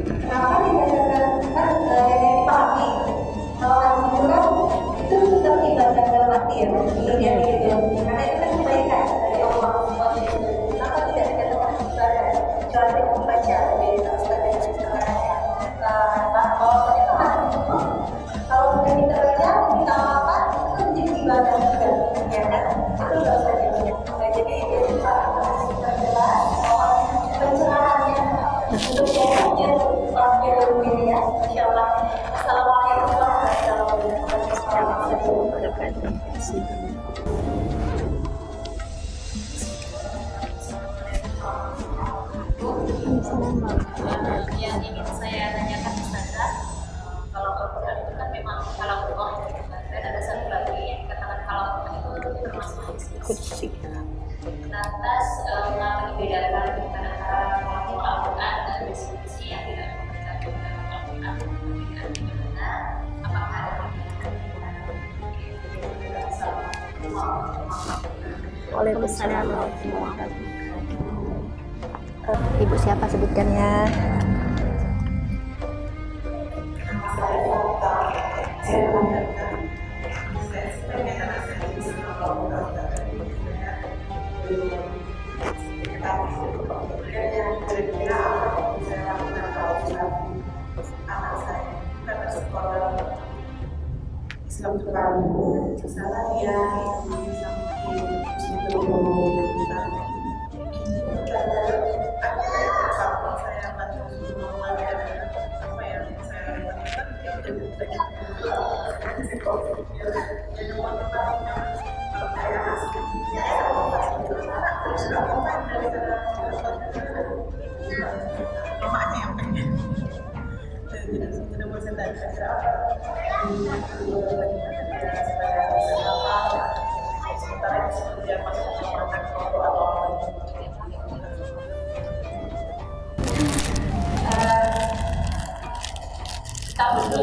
S3: kenapa dikatakan kan yang dipahami kalau hadis itu kan itu tetap ibadah dalam arti ya, iya gitu. Karena itu kan kebaikan dari Allah SWT. Kenapa tidak dikatakan ibadah? Kecuali dengan membaca dari Ustaz dan sebenarnya. Bahwasanya itu hadis itu kalau sudah kita baca, kita amalkan itu menjadi ibadah juga, ya kan? Itu nggak usah diingat. Nah, jadi itu sangat jelas bahwa pencerahannya untuk belajar wakil ini ya, Masya Allah. Assalamualaikum warahmatullahi wabarakatuh.
S4: Yang ingin saya tanyakan Ustazah, kalau Al-Quran itu kan memang kalamullah, dan ada satu lagi yang dikatakan kalamullah itu termasuk kursi. Lantas mengapa dibedakan antara kalamullah Al-Quran dan diskusi yang tidak memperhatikan Al-Quran? Perbedaan di mana? Apakah ada perbedaan?
S1: Waalaikumsalam. Ibu siapa sebutkannya?
S5: Islam terlalu salah dia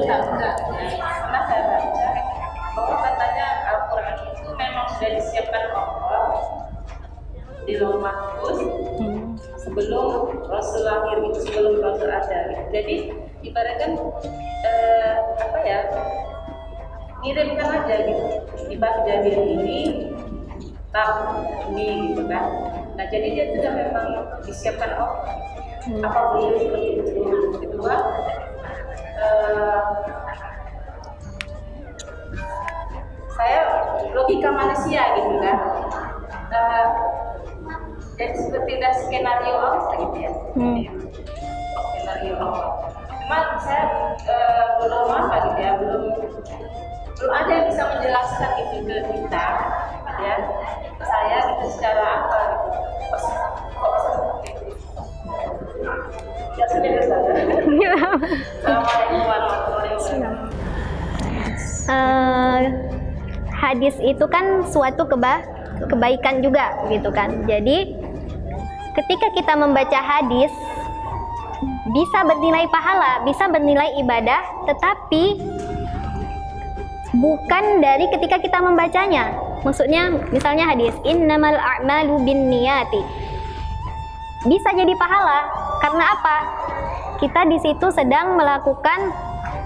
S4: Karena saya baca bahwa katanya Al-Quran itu memang sudah disiapkan Allah di Lauh Mahfuz sebelum Rasul lahir, itu sebelum Rasul ada. Jadi ibaratkan apa ya, ngirimkan aja gitu, ibarat Jabir ini ini gitu kan. Nah jadi dia sudah memang disiapkan Allah. Apa beliau seperti itu? Kedua, saya logika manusia gitu kan, jadi seperti ada skenario Allah gitu ya, skenario Allah. Cuma saya belum apa gitu ya, belum ada yang bisa menjelaskan itu ke kita, ya. Saya gitu secara apa gitu, kok bisa seperti itu. Ya sudah saja. Assalamualaikum warahmatullahi wabarakatuh.
S2: Hadis itu kan suatu kebaikan juga gitu kan. Jadi ketika kita membaca hadis bisa bernilai pahala, bisa bernilai ibadah, tetapi bukan dari ketika kita membacanya. Maksudnya misalnya hadis innamal a'malu binniyati, bisa jadi pahala karena apa? Kita di situ sedang melakukan,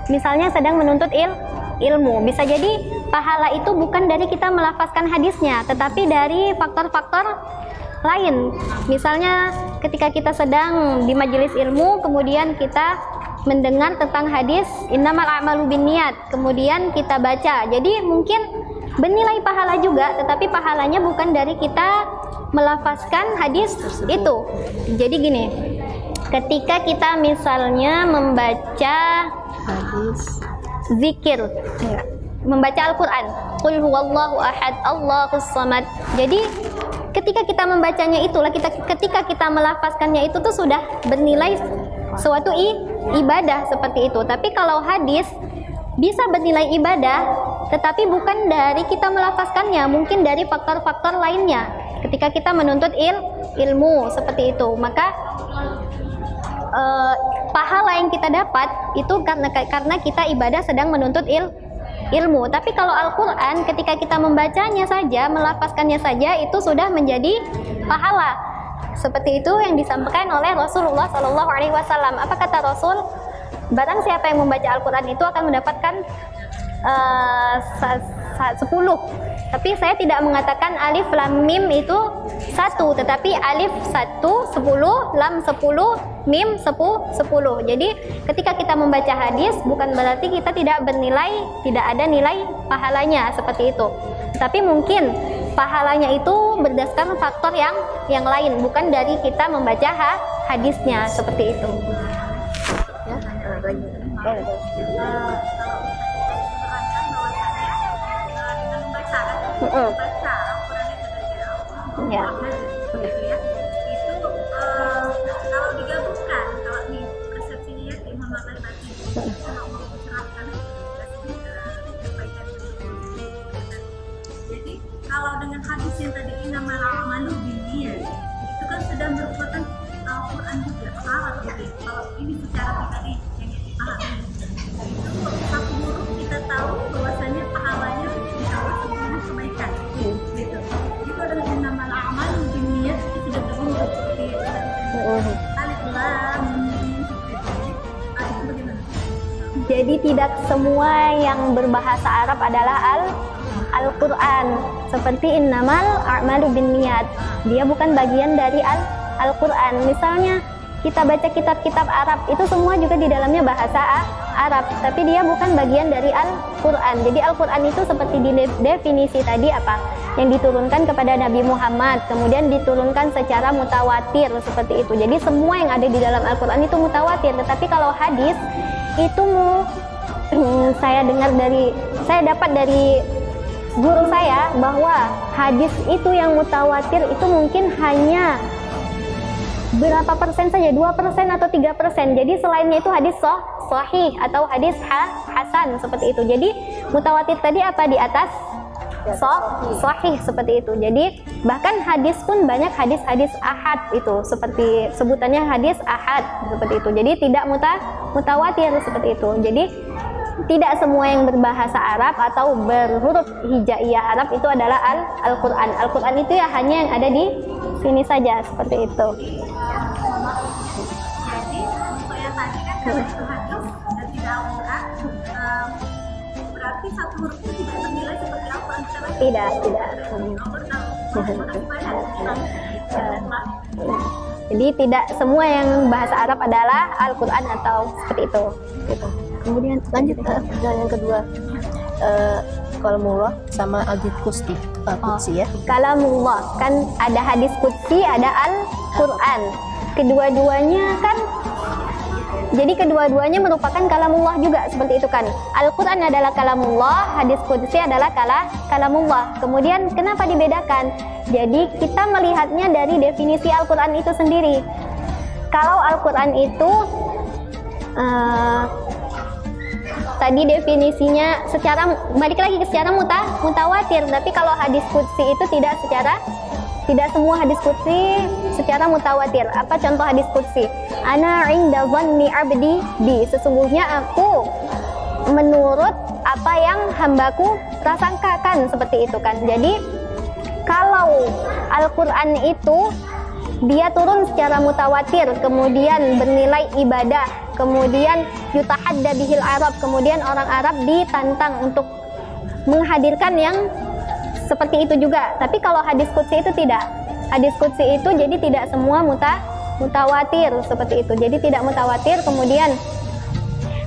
S2: misalnya sedang menuntut ilmu. Bisa jadi pahala itu bukan dari kita melafazkan hadisnya, tetapi dari faktor-faktor lain. Misalnya ketika kita sedang di majelis ilmu, kemudian kita mendengar tentang hadis innamal a'malu binniyat, kemudian kita baca. Jadi mungkin bernilai pahala juga, tetapi pahalanya bukan dari kita melafazkan hadis itu. Jadi gini, ketika kita misalnya membaca hadis zikir, membaca Al-Quran, Qul huwallahu ahad, Allahus samad. Jadi ketika kita membacanya itulah, ketika kita melafazkannya itu tuh sudah bernilai suatu ibadah seperti itu. Tapi kalau hadis bisa bernilai ibadah, tetapi bukan dari kita melafazkannya, mungkin dari faktor-faktor lainnya. Ketika kita menuntut ilmu seperti itu, maka pahala yang kita dapat itu karena kita ibadah sedang menuntut ilmu. Tapi kalau Al-Quran, ketika kita membacanya saja, melafazkannya saja, itu sudah menjadi pahala. Seperti itu yang disampaikan oleh Rasulullah SAW. Apa kata Rasul? Barang siapa yang membaca Al-Quran itu akan mendapatkan 10. Tapi saya tidak mengatakan alif lam mim itu 1, tetapi alif 1 10, lam 10, mim 10. Jadi ketika kita membaca hadis bukan berarti kita tidak ada nilai pahalanya seperti itu. Tapi mungkin pahalanya itu berdasarkan faktor yang lain, bukan dari kita membaca hadisnya seperti itu. Ya, ya.
S3: Kalau digabungkan, kalau nih persepsinya Imam Al-Ghazali kalau mau dicerahkan jadi kalau dengan hadis yang tadi innamal a'malu binniyat itu kan sudah merupakan Al-Quran juga syarat gitu. Kalau ini secara pribadi yang dipahami itu satu huruf kita tahu bahwasanya pahalanya bisa sebelum kebaikan gitu. Jadi kalau dengan innamal a'malu binniyat itu sudah terbentuk seperti alif lam mim. Itu bagaimana?
S2: Jadi tidak semua yang berbahasa Arab adalah Al-Quran. Seperti innamal a'malu binniyat, dia bukan bagian dari Al-Quran. Misalnya kita baca kitab-kitab Arab, itu semua juga di dalamnya bahasa Arab, tapi dia bukan bagian dari Al-Quran. Jadi Al-Quran itu seperti di definisi tadi apa? Yang diturunkan kepada Nabi Muhammad, kemudian diturunkan secara mutawatir seperti itu. Jadi semua yang ada di dalam Al-Quran itu mutawatir. Tetapi kalau hadis itu saya dapat dari guru saya bahwa hadis itu yang mutawatir itu mungkin hanya berapa persen saja, 2% atau 3%. Jadi selainnya itu hadis sahih atau hadis hasan seperti itu. Jadi mutawatir tadi apa di atas sahih seperti itu. Jadi bahkan hadis pun banyak hadis ahad itu, seperti sebutannya hadis ahad seperti itu. Jadi tidak mutawatir seperti itu. Jadi tidak semua yang berbahasa Arab atau berhuruf hijaiyah Arab itu adalah Al-Quran. Al-Quran itu ya hanya yang ada di sini saja seperti itu.
S3: Jadi untuk yang tadi kan kalau itu hadis dan tidak Al-Quran, berarti satu hurufnya tidak bernilai seperti Al-Quran kita baca.
S2: Tidak. Jadi tidak semua yang bahasa Arab adalah Al-Quran atau seperti itu. Gitu.
S1: Kemudian lanjut ke yang kedua, kalamullah sama hadis qudsi ya.
S2: Kalamullah kan ada hadis qudsi, ada Al-Quran. Kedua-duanya kan, jadi kedua-duanya merupakan kalamullah juga seperti itu kan. Al-Quran adalah kalamullah, hadis qudsi adalah kalamullah. Kemudian kenapa dibedakan? Jadi kita melihatnya dari definisi Al-Quran itu sendiri. Kalau Al-Quran itu tadi definisinya balik lagi secara mutawatir, tapi kalau hadis qudsi itu tidak semua hadis qudsi secara mutawatir. Apa contoh hadis qudsi? Ana 'inda dhanni 'abdi bi, sesungguhnya aku menurut apa yang hambaku prasangkakan seperti itu kan. Jadi kalau Al-Quran itu dia turun secara mutawatir, kemudian bernilai ibadah, kemudian yutahadda bihil Arab, kemudian orang Arab ditantang untuk menghadirkan yang seperti itu juga. Tapi kalau hadis qudsi itu tidak. Hadis qudsi itu jadi tidak semua mutawatir seperti itu. Jadi tidak mutawatir, kemudian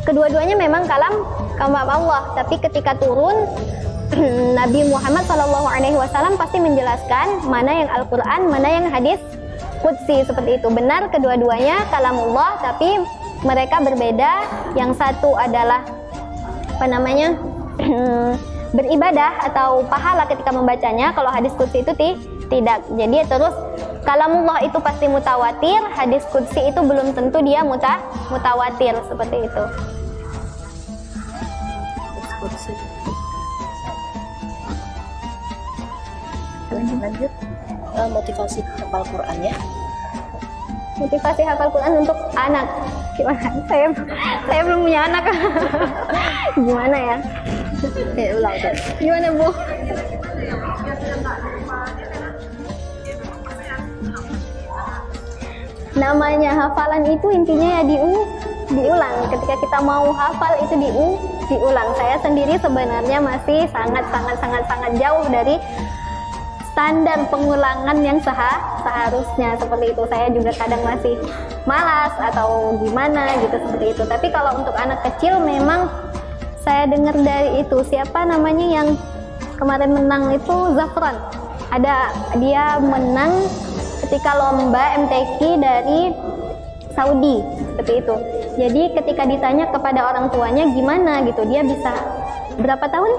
S2: kedua-duanya memang kalam Allah, tapi ketika turun Nabi Muhammad SAW pasti menjelaskan mana yang Al-Quran, mana yang hadis qudsi seperti itu. Benar kedua-duanya kalamullah, tapi mereka berbeda. Yang satu adalah beribadah atau pahala ketika membacanya. Kalau hadis qudsi itu tidak. Jadi terus kalamullah itu pasti mutawatir, hadis qudsi itu belum tentu dia mutawatir seperti itu.
S1: Lanjut motivasi hafal Quran ya.
S2: Motivasi hafal Quran untuk anak gimana? Saya belum punya anak. Gimana ya?
S1: Ulang kan.
S2: Gimana Bu? namanya hafalan itu intinya ya diulang. Ketika kita mau hafal itu diulang. Saya sendiri sebenarnya masih sangat jauh dari standar pengulangan yang seharusnya seperti itu. Saya juga kadang masih malas atau gimana gitu seperti itu. Tapi kalau untuk anak kecil memang saya dengar dari itu, siapa namanya yang kemarin menang itu, Zafran. Dia menang ketika lomba MTQ dari Saudi seperti itu. Jadi ketika ditanya kepada orang tuanya gimana gitu, dia bisa berapa tahun?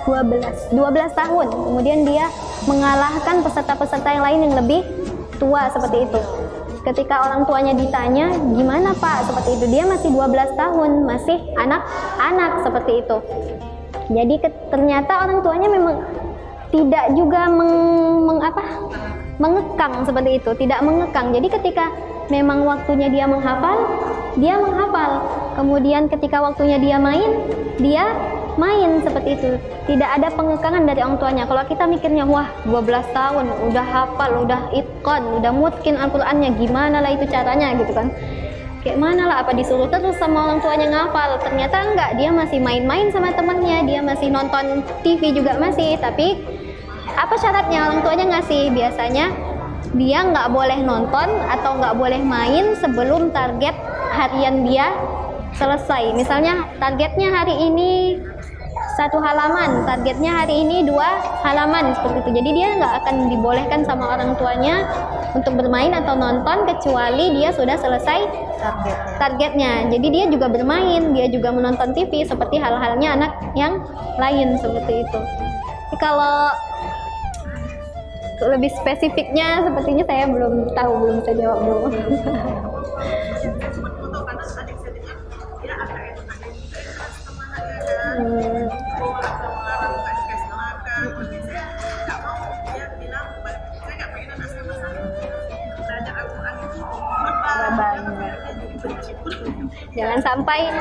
S2: 12 tahun. Kemudian dia mengalahkan peserta-peserta yang lain yang lebih tua seperti itu. Ketika orang tuanya ditanya, gimana Pak? Seperti itu. Dia masih 12 tahun, masih anak-anak seperti itu. Jadi ternyata orang tuanya memang tidak juga mengekang seperti itu, tidak mengekang. Jadi ketika memang waktunya dia menghafal. Kemudian ketika waktunya dia main seperti itu. Tidak ada pengekangan dari orang tuanya. Kalau kita mikirnya, wah 12 tahun, udah hafal, udah itqan, udah mutkin Al-Qur'annya, gimana lah itu caranya gitu kan. Kayak mana lah, apa disuruh terus sama orang tuanya ngafal? Ternyata enggak, dia masih main-main sama temannya, dia masih nonton TV juga masih. Tapi apa syaratnya orang tuanya ngasih? Biasanya dia nggak boleh nonton atau nggak boleh main sebelum target harian dia selesai. Misalnya targetnya hari ini 1 halaman, targetnya hari ini 2 halaman seperti itu. Jadi dia nggak akan dibolehkan sama orang tuanya untuk bermain atau nonton kecuali dia sudah selesai targetnya. Jadi dia juga bermain, dia juga menonton TV seperti hal-halnya anak yang lain seperti itu. Jadi kalau lebih spesifiknya sepertinya saya belum tahu, belum bisa jawab dulu. Jangan sampai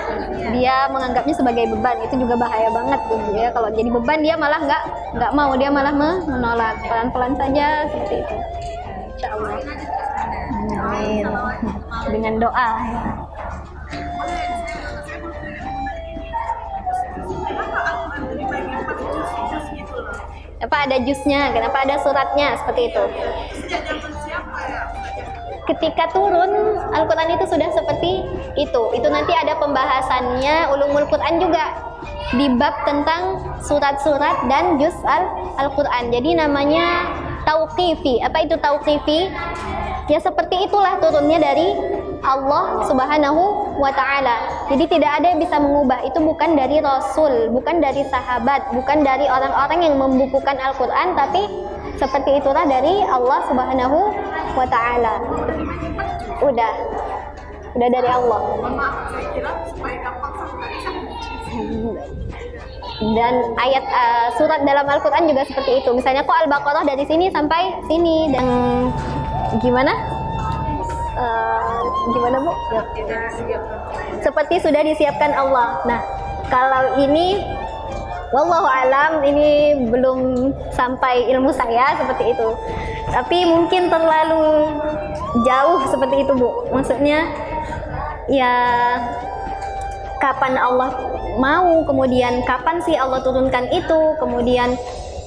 S2: dia menganggapnya sebagai beban, itu juga bahaya banget tuh ya. Kalau jadi beban dia malah nggak mau, dia malah menolak. Pelan-pelan saja seperti itu. Insya Allah. Amin. Dengan doa. Kenapa ada jusnya? Kenapa ada suratnya seperti itu? Ketika turun Al-Quran itu sudah seperti itu. Itu nanti ada pembahasannya ulumul Quran juga di bab tentang surat-surat dan juz Al-Quran. Jadi namanya tauqifi. Apa itu tauqifi? Ya seperti itulah turunnya dari Allah Subhanahu wa ta'ala. Jadi tidak ada yang bisa mengubah. Itu bukan dari Rasul, bukan dari sahabat, bukan dari orang-orang yang membukukan Al-Quran, tapi seperti itulah dari Allah Subhanahu wa ta'ala. Udah dari Allah. Dan ayat surat dalam Al-Quran juga seperti itu. Misalnya kok Al-Baqarah dari sini sampai sini, dan gimana Bu? Seperti sudah disiapkan Allah. Nah, kalau ini wallahu alam, ini belum sampai ilmu saya seperti itu. Tapi mungkin terlalu jauh seperti itu, Bu. Maksudnya ya kapan Allah mau, kemudian kapan sih Allah turunkan itu, kemudian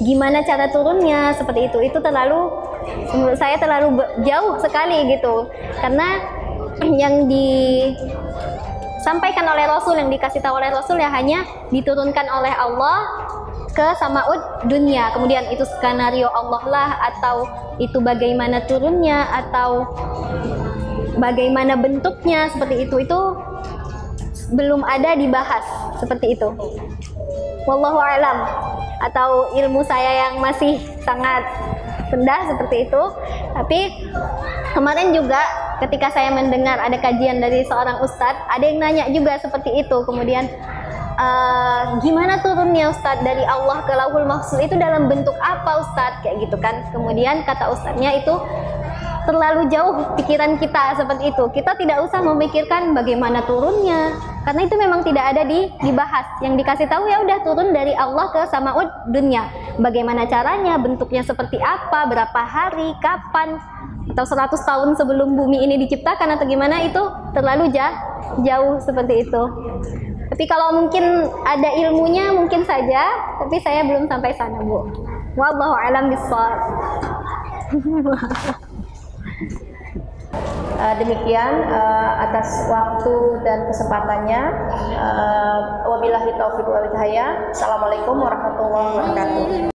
S2: gimana cara turunnya seperti itu terlalu, menurut saya terlalu jauh sekali gitu. Karena yang disampaikan oleh Rasul, yang dikasih tahu oleh Rasul ya hanya diturunkan oleh Allah ke Sama'ud dunia. Kemudian itu skenario Allah lah, atau itu bagaimana turunnya, atau bagaimana bentuknya seperti itu belum ada dibahas seperti itu. Wallahu a'lam. Atau ilmu saya yang masih sangat rendah seperti itu. Tapi kemarin juga ketika saya mendengar ada kajian dari seorang ustadz, ada yang nanya juga seperti itu. Kemudian gimana turunnya Ustadz dari Allah ke Lauhul Mahfuz itu dalam bentuk apa Ustadz, kayak gitu kan. Kemudian kata ustadznya itu terlalu jauh pikiran kita seperti itu. Kita tidak usah memikirkan bagaimana turunnya, Karena itu memang tidak ada dibahas. Yang dikasih tahu ya udah turun dari Allah ke samaud dunia. Bagaimana caranya, bentuknya seperti apa, berapa hari, kapan, atau 100 tahun sebelum bumi ini diciptakan atau gimana, itu terlalu jauh seperti itu. Tapi kalau mungkin ada ilmunya mungkin saja, tapi saya belum sampai sana, Bu. Wallahu a'lam bishawab.
S1: Demikian atas waktu dan kesempatannya. Wabillahi taufiq wal hidayah. Assalamualaikum warahmatullahi wabarakatuh.